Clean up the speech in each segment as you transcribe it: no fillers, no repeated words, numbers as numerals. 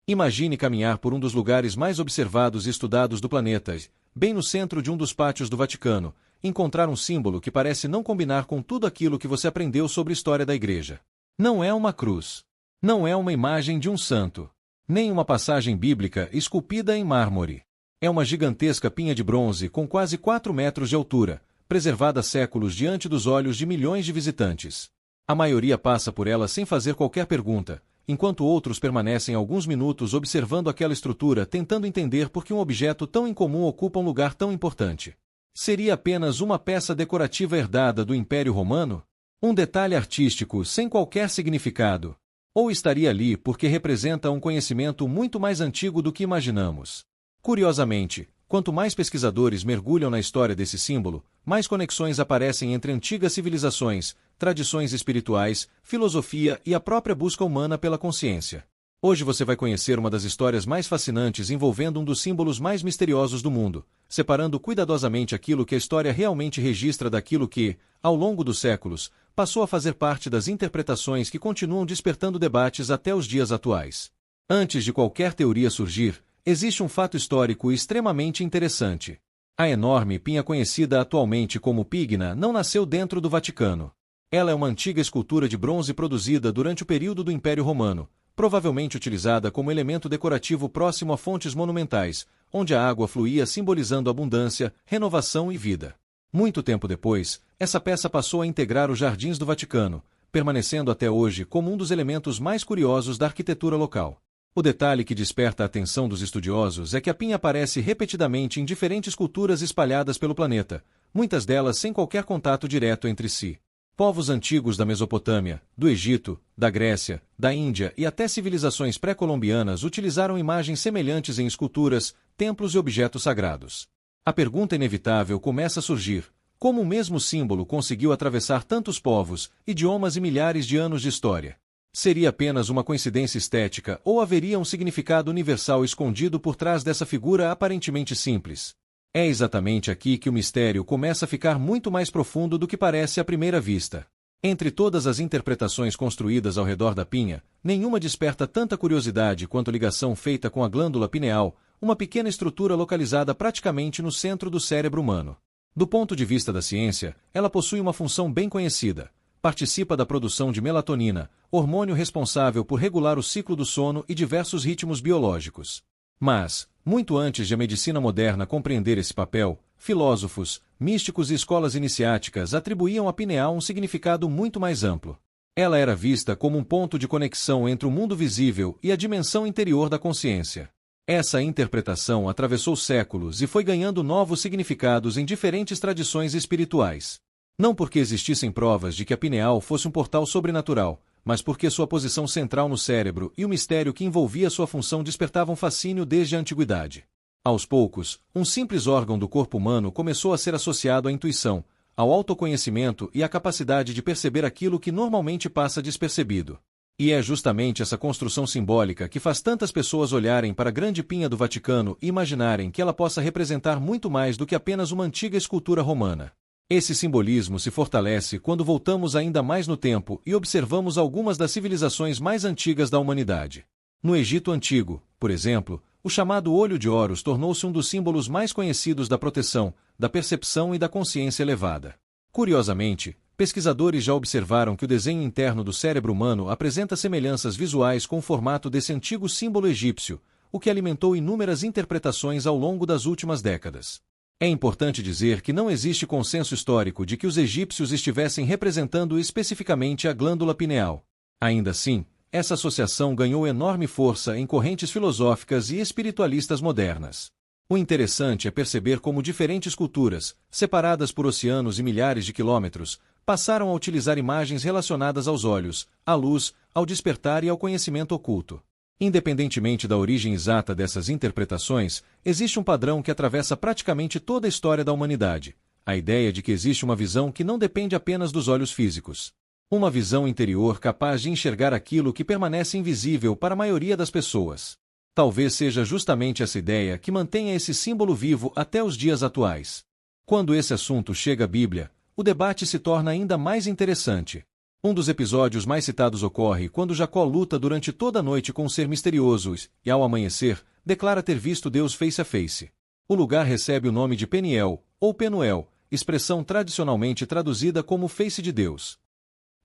Imagine caminhar por um dos lugares mais observados e estudados do planeta, bem no centro de um dos pátios do Vaticano, encontrar um símbolo que parece não combinar com tudo aquilo que você aprendeu sobre a história da Igreja. Não é uma cruz. Não é uma imagem de um santo. Nem uma passagem bíblica esculpida em mármore. É uma gigantesca pinha de bronze com quase 4 metros de altura, preservada há séculos diante dos olhos de milhões de visitantes. A maioria passa por ela sem fazer qualquer pergunta, enquanto outros permanecem alguns minutos observando aquela estrutura tentando entender por que um objeto tão incomum ocupa um lugar tão importante. Seria apenas uma peça decorativa herdada do Império Romano? Um detalhe artístico sem qualquer significado? Ou estaria ali porque representa um conhecimento muito mais antigo do que imaginamos? Curiosamente, quanto mais pesquisadores mergulham na história desse símbolo, mais conexões aparecem entre antigas civilizações, tradições espirituais, filosofia e a própria busca humana pela consciência. Hoje você vai conhecer uma das histórias mais fascinantes envolvendo um dos símbolos mais misteriosos do mundo, separando cuidadosamente aquilo que a história realmente registra daquilo que, ao longo dos séculos, passou a fazer parte das interpretações que continuam despertando debates até os dias atuais. Antes de qualquer teoria surgir, existe um fato histórico extremamente interessante. A enorme pinha conhecida atualmente como Pigna não nasceu dentro do Vaticano. Ela é uma antiga escultura de bronze produzida durante o período do Império Romano, provavelmente utilizada como elemento decorativo próximo a fontes monumentais, onde a água fluía simbolizando abundância, renovação e vida. Muito tempo depois, essa peça passou a integrar os jardins do Vaticano, permanecendo até hoje como um dos elementos mais curiosos da arquitetura local. O detalhe que desperta a atenção dos estudiosos é que a pinha aparece repetidamente em diferentes culturas espalhadas pelo planeta, muitas delas sem qualquer contato direto entre si. Povos antigos da Mesopotâmia, do Egito, da Grécia, da Índia e até civilizações pré-colombianas utilizaram imagens semelhantes em esculturas, templos e objetos sagrados. A pergunta inevitável começa a surgir: como o mesmo símbolo conseguiu atravessar tantos povos, idiomas e milhares de anos de história? Seria apenas uma coincidência estética ou haveria um significado universal escondido por trás dessa figura aparentemente simples? É exatamente aqui que o mistério começa a ficar muito mais profundo do que parece à primeira vista. Entre todas as interpretações construídas ao redor da pinha, nenhuma desperta tanta curiosidade quanto a ligação feita com a glândula pineal, uma pequena estrutura localizada praticamente no centro do cérebro humano. Do ponto de vista da ciência, ela possui uma função bem conhecida. Participa da produção de melatonina, hormônio responsável por regular o ciclo do sono e diversos ritmos biológicos. Mas, muito antes de a medicina moderna compreender esse papel, filósofos, místicos e escolas iniciáticas atribuíam à pineal um significado muito mais amplo. Ela era vista como um ponto de conexão entre o mundo visível e a dimensão interior da consciência. Essa interpretação atravessou séculos e foi ganhando novos significados em diferentes tradições espirituais. Não porque existissem provas de que a pineal fosse um portal sobrenatural, mas porque sua posição central no cérebro e o mistério que envolvia sua função despertavam fascínio desde a antiguidade. Aos poucos, um simples órgão do corpo humano começou a ser associado à intuição, ao autoconhecimento e à capacidade de perceber aquilo que normalmente passa despercebido. E é justamente essa construção simbólica que faz tantas pessoas olharem para a grande pinha do Vaticano e imaginarem que ela possa representar muito mais do que apenas uma antiga escultura romana. Esse simbolismo se fortalece quando voltamos ainda mais no tempo e observamos algumas das civilizações mais antigas da humanidade. No Egito Antigo, por exemplo, o chamado olho de Horus tornou-se um dos símbolos mais conhecidos da proteção, da percepção e da consciência elevada. Curiosamente, pesquisadores já observaram que o desenho interno do cérebro humano apresenta semelhanças visuais com o formato desse antigo símbolo egípcio, o que alimentou inúmeras interpretações ao longo das últimas décadas. É importante dizer que não existe consenso histórico de que os egípcios estivessem representando especificamente a glândula pineal. Ainda assim, essa associação ganhou enorme força em correntes filosóficas e espiritualistas modernas. O interessante é perceber como diferentes culturas, separadas por oceanos e milhares de quilômetros, passaram a utilizar imagens relacionadas aos olhos, à luz, ao despertar e ao conhecimento oculto. Independentemente da origem exata dessas interpretações, existe um padrão que atravessa praticamente toda a história da humanidade: a ideia de que existe uma visão que não depende apenas dos olhos físicos. Uma visão interior capaz de enxergar aquilo que permanece invisível para a maioria das pessoas. Talvez seja justamente essa ideia que mantenha esse símbolo vivo até os dias atuais. Quando esse assunto chega à Bíblia, o debate se torna ainda mais interessante. Um dos episódios mais citados ocorre quando Jacó luta durante toda a noite com um ser misterioso e, ao amanhecer, declara ter visto Deus face a face. O lugar recebe o nome de Peniel, ou Penuel, expressão tradicionalmente traduzida como face de Deus.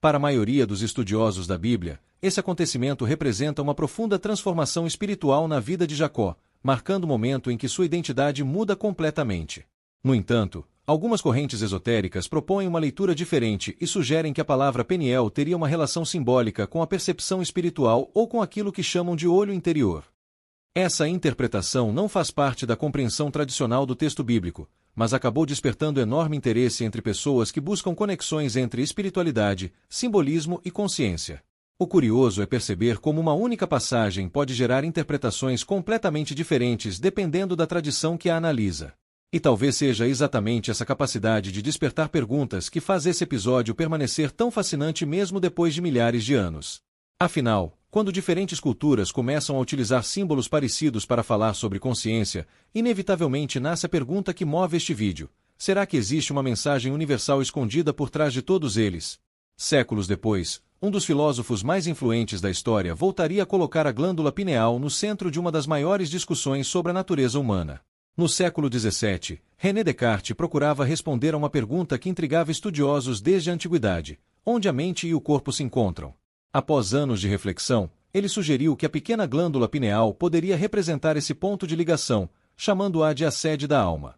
Para a maioria dos estudiosos da Bíblia, esse acontecimento representa uma profunda transformação espiritual na vida de Jacó, marcando o momento em que sua identidade muda completamente. No entanto, algumas correntes esotéricas propõem uma leitura diferente e sugerem que a palavra Peniel teria uma relação simbólica com a percepção espiritual ou com aquilo que chamam de olho interior. Essa interpretação não faz parte da compreensão tradicional do texto bíblico, mas acabou despertando enorme interesse entre pessoas que buscam conexões entre espiritualidade, simbolismo e consciência. O curioso é perceber como uma única passagem pode gerar interpretações completamente diferentes dependendo da tradição que a analisa. E talvez seja exatamente essa capacidade de despertar perguntas que faz esse episódio permanecer tão fascinante mesmo depois de milhares de anos. Afinal, quando diferentes culturas começam a utilizar símbolos parecidos para falar sobre consciência, inevitavelmente nasce a pergunta que move este vídeo: será que existe uma mensagem universal escondida por trás de todos eles? Séculos depois, um dos filósofos mais influentes da história voltaria a colocar a glândula pineal no centro de uma das maiores discussões sobre a natureza humana. No século XVII, René Descartes procurava responder a uma pergunta que intrigava estudiosos desde a antiguidade: onde a mente e o corpo se encontram? Após anos de reflexão, ele sugeriu que a pequena glândula pineal poderia representar esse ponto de ligação, chamando-a de a sede da alma.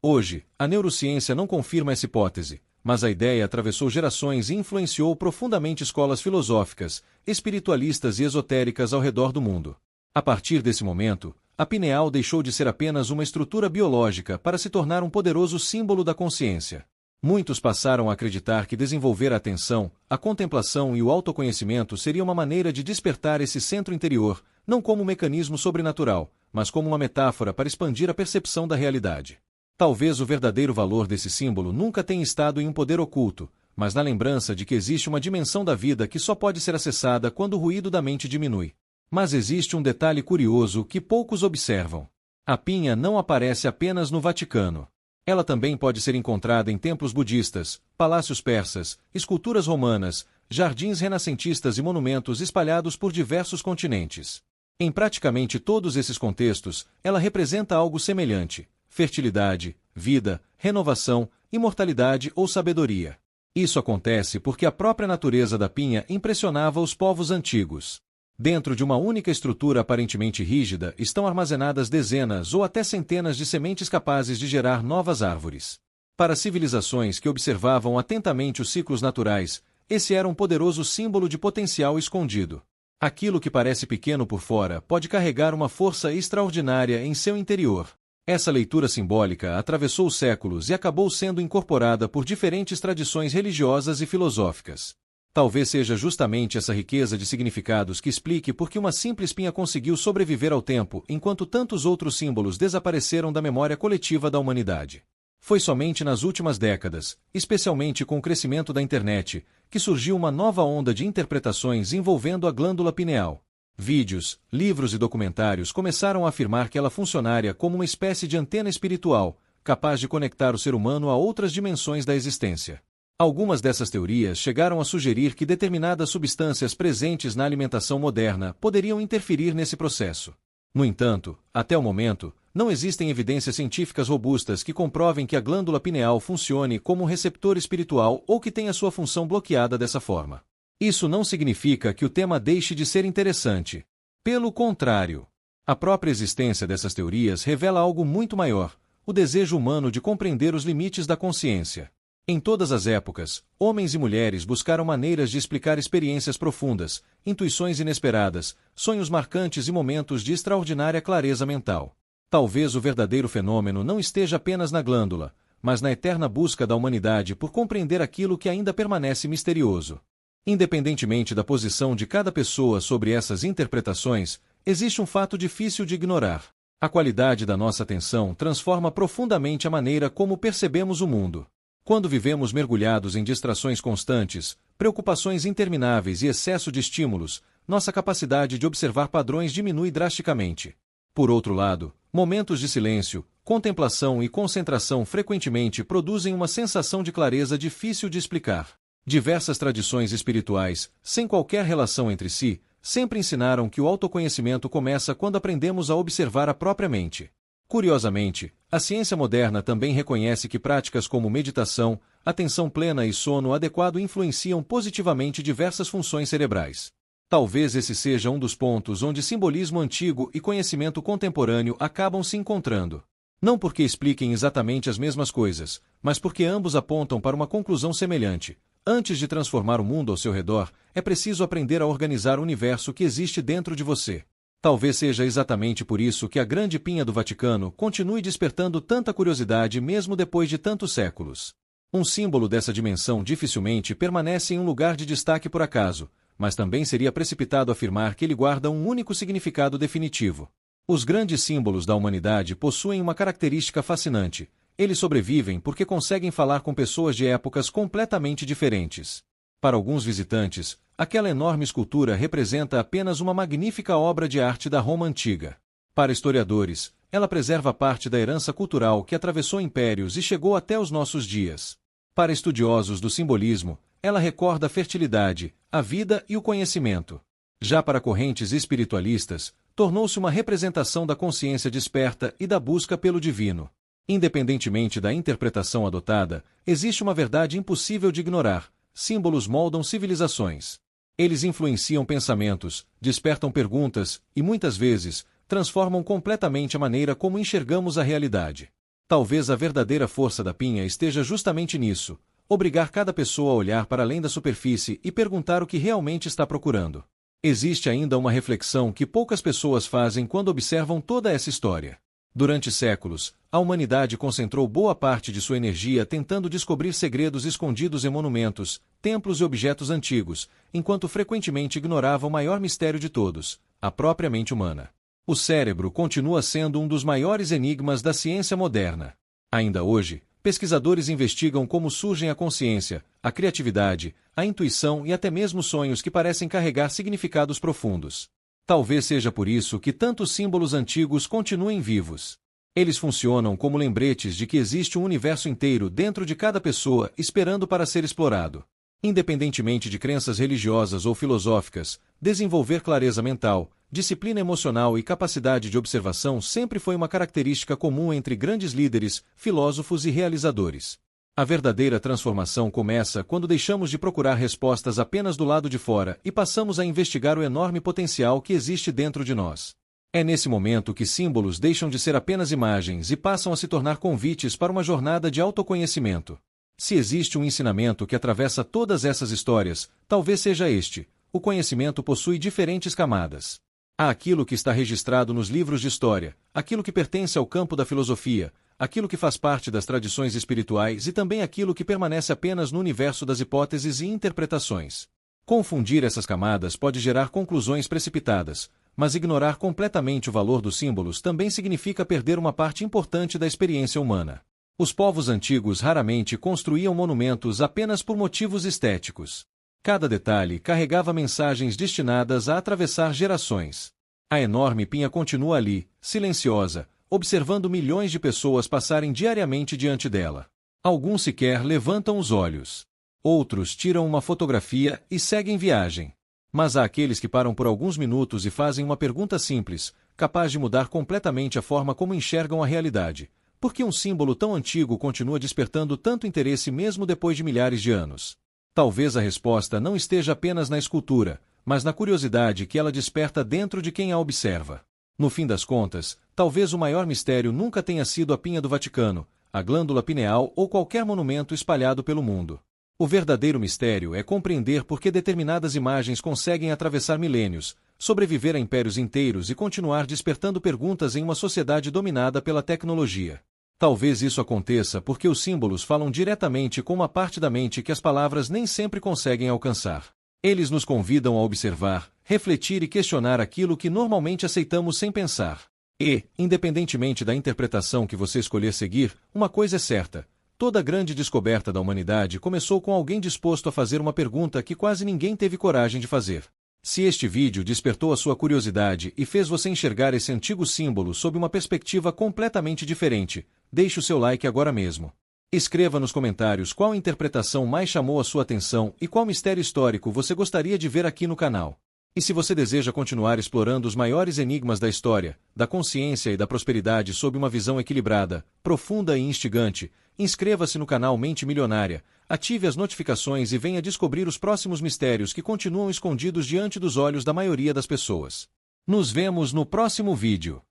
Hoje, a neurociência não confirma essa hipótese, mas a ideia atravessou gerações e influenciou profundamente escolas filosóficas, espiritualistas e esotéricas ao redor do mundo. A partir desse momento, a pineal deixou de ser apenas uma estrutura biológica para se tornar um poderoso símbolo da consciência. Muitos passaram a acreditar que desenvolver a atenção, a contemplação e o autoconhecimento seria uma maneira de despertar esse centro interior, não como um mecanismo sobrenatural, mas como uma metáfora para expandir a percepção da realidade. Talvez o verdadeiro valor desse símbolo nunca tenha estado em um poder oculto, mas na lembrança de que existe uma dimensão da vida que só pode ser acessada quando o ruído da mente diminui. Mas existe um detalhe curioso que poucos observam. A pinha não aparece apenas no Vaticano. Ela também pode ser encontrada em templos budistas, palácios persas, esculturas romanas, jardins renascentistas e monumentos espalhados por diversos continentes. Em praticamente todos esses contextos, ela representa algo semelhante: fertilidade, vida, renovação, imortalidade ou sabedoria. Isso acontece porque a própria natureza da pinha impressionava os povos antigos. Dentro de uma única estrutura aparentemente rígida estão armazenadas dezenas ou até centenas de sementes capazes de gerar novas árvores. Para civilizações que observavam atentamente os ciclos naturais, esse era um poderoso símbolo de potencial escondido. Aquilo que parece pequeno por fora pode carregar uma força extraordinária em seu interior. Essa leitura simbólica atravessou os séculos e acabou sendo incorporada por diferentes tradições religiosas e filosóficas. Talvez seja justamente essa riqueza de significados que explique por que uma simples pinha conseguiu sobreviver ao tempo enquanto tantos outros símbolos desapareceram da memória coletiva da humanidade. Foi somente nas últimas décadas, especialmente com o crescimento da internet, que surgiu uma nova onda de interpretações envolvendo a glândula pineal. Vídeos, livros e documentários começaram a afirmar que ela funcionaria como uma espécie de antena espiritual, capaz de conectar o ser humano a outras dimensões da existência. Algumas dessas teorias chegaram a sugerir que determinadas substâncias presentes na alimentação moderna poderiam interferir nesse processo. No entanto, até o momento, não existem evidências científicas robustas que comprovem que a glândula pineal funcione como um receptor espiritual ou que tenha sua função bloqueada dessa forma. Isso não significa que o tema deixe de ser interessante. Pelo contrário, a própria existência dessas teorias revela algo muito maior: o desejo humano de compreender os limites da consciência. Em todas as épocas, homens e mulheres buscaram maneiras de explicar experiências profundas, intuições inesperadas, sonhos marcantes e momentos de extraordinária clareza mental. Talvez o verdadeiro fenômeno não esteja apenas na glândula, mas na eterna busca da humanidade por compreender aquilo que ainda permanece misterioso. Independentemente da posição de cada pessoa sobre essas interpretações, existe um fato difícil de ignorar. A qualidade da nossa atenção transforma profundamente a maneira como percebemos o mundo. Quando vivemos mergulhados em distrações constantes, preocupações intermináveis e excesso de estímulos, nossa capacidade de observar padrões diminui drasticamente. Por outro lado, momentos de silêncio, contemplação e concentração frequentemente produzem uma sensação de clareza difícil de explicar. Diversas tradições espirituais, sem qualquer relação entre si, sempre ensinaram que o autoconhecimento começa quando aprendemos a observar a própria mente. Curiosamente, a ciência moderna também reconhece que práticas como meditação, atenção plena e sono adequado influenciam positivamente diversas funções cerebrais. Talvez esse seja um dos pontos onde simbolismo antigo e conhecimento contemporâneo acabam se encontrando. Não porque expliquem exatamente as mesmas coisas, mas porque ambos apontam para uma conclusão semelhante. Antes de transformar o mundo ao seu redor, é preciso aprender a organizar o universo que existe dentro de você. Talvez seja exatamente por isso que a Grande Pinha do Vaticano continue despertando tanta curiosidade mesmo depois de tantos séculos. Um símbolo dessa dimensão dificilmente permanece em um lugar de destaque por acaso, mas também seria precipitado afirmar que ele guarda um único significado definitivo. Os grandes símbolos da humanidade possuem uma característica fascinante. Eles sobrevivem porque conseguem falar com pessoas de épocas completamente diferentes. Para alguns visitantes, aquela enorme escultura representa apenas uma magnífica obra de arte da Roma antiga. Para historiadores, ela preserva parte da herança cultural que atravessou impérios e chegou até os nossos dias. Para estudiosos do simbolismo, ela recorda a fertilidade, a vida e o conhecimento. Já para correntes espiritualistas, tornou-se uma representação da consciência desperta e da busca pelo divino. Independentemente da interpretação adotada, existe uma verdade impossível de ignorar: símbolos moldam civilizações. Eles influenciam pensamentos, despertam perguntas e, muitas vezes, transformam completamente a maneira como enxergamos a realidade. Talvez a verdadeira força da pinha esteja justamente nisso: obrigar cada pessoa a olhar para além da superfície e perguntar o que realmente está procurando. Existe ainda uma reflexão que poucas pessoas fazem quando observam toda essa história. Durante séculos, a humanidade concentrou boa parte de sua energia tentando descobrir segredos escondidos em monumentos, templos e objetos antigos, enquanto frequentemente ignorava o maior mistério de todos: a própria mente humana. O cérebro continua sendo um dos maiores enigmas da ciência moderna. Ainda hoje, pesquisadores investigam como surgem a consciência, a criatividade, a intuição e até mesmo sonhos que parecem carregar significados profundos. Talvez seja por isso que tantos símbolos antigos continuem vivos. Eles funcionam como lembretes de que existe um universo inteiro dentro de cada pessoa esperando para ser explorado. Independentemente de crenças religiosas ou filosóficas, desenvolver clareza mental, disciplina emocional e capacidade de observação sempre foi uma característica comum entre grandes líderes, filósofos e realizadores. A verdadeira transformação começa quando deixamos de procurar respostas apenas do lado de fora e passamos a investigar o enorme potencial que existe dentro de nós. É nesse momento que símbolos deixam de ser apenas imagens e passam a se tornar convites para uma jornada de autoconhecimento. Se existe um ensinamento que atravessa todas essas histórias, talvez seja este: o conhecimento possui diferentes camadas. Há aquilo que está registrado nos livros de história, aquilo que pertence ao campo da filosofia, aquilo que faz parte das tradições espirituais e também aquilo que permanece apenas no universo das hipóteses e interpretações. Confundir essas camadas pode gerar conclusões precipitadas, mas ignorar completamente o valor dos símbolos também significa perder uma parte importante da experiência humana. Os povos antigos raramente construíam monumentos apenas por motivos estéticos. Cada detalhe carregava mensagens destinadas a atravessar gerações. A enorme pinha continua ali, silenciosa, observando milhões de pessoas passarem diariamente diante dela. Alguns sequer levantam os olhos. Outros tiram uma fotografia e seguem viagem. Mas há aqueles que param por alguns minutos e fazem uma pergunta simples, capaz de mudar completamente a forma como enxergam a realidade: por que um símbolo tão antigo continua despertando tanto interesse mesmo depois de milhares de anos? Talvez a resposta não esteja apenas na escultura, mas na curiosidade que ela desperta dentro de quem a observa. No fim das contas, talvez o maior mistério nunca tenha sido a pinha do Vaticano, a glândula pineal ou qualquer monumento espalhado pelo mundo. O verdadeiro mistério é compreender por que determinadas imagens conseguem atravessar milênios, sobreviver a impérios inteiros e continuar despertando perguntas em uma sociedade dominada pela tecnologia. Talvez isso aconteça porque os símbolos falam diretamente com uma parte da mente que as palavras nem sempre conseguem alcançar. Eles nos convidam a observar, refletir e questionar aquilo que normalmente aceitamos sem pensar. E, independentemente da interpretação que você escolher seguir, uma coisa é certa: toda grande descoberta da humanidade começou com alguém disposto a fazer uma pergunta que quase ninguém teve coragem de fazer. Se este vídeo despertou a sua curiosidade e fez você enxergar esse antigo símbolo sob uma perspectiva completamente diferente, deixe o seu like agora mesmo. Escreva nos comentários qual interpretação mais chamou a sua atenção e qual mistério histórico você gostaria de ver aqui no canal. E se você deseja continuar explorando os maiores enigmas da história, da consciência e da prosperidade sob uma visão equilibrada, profunda e instigante, inscreva-se no canal Mente Milionária, ative as notificações e venha descobrir os próximos mistérios que continuam escondidos diante dos olhos da maioria das pessoas. Nos vemos no próximo vídeo.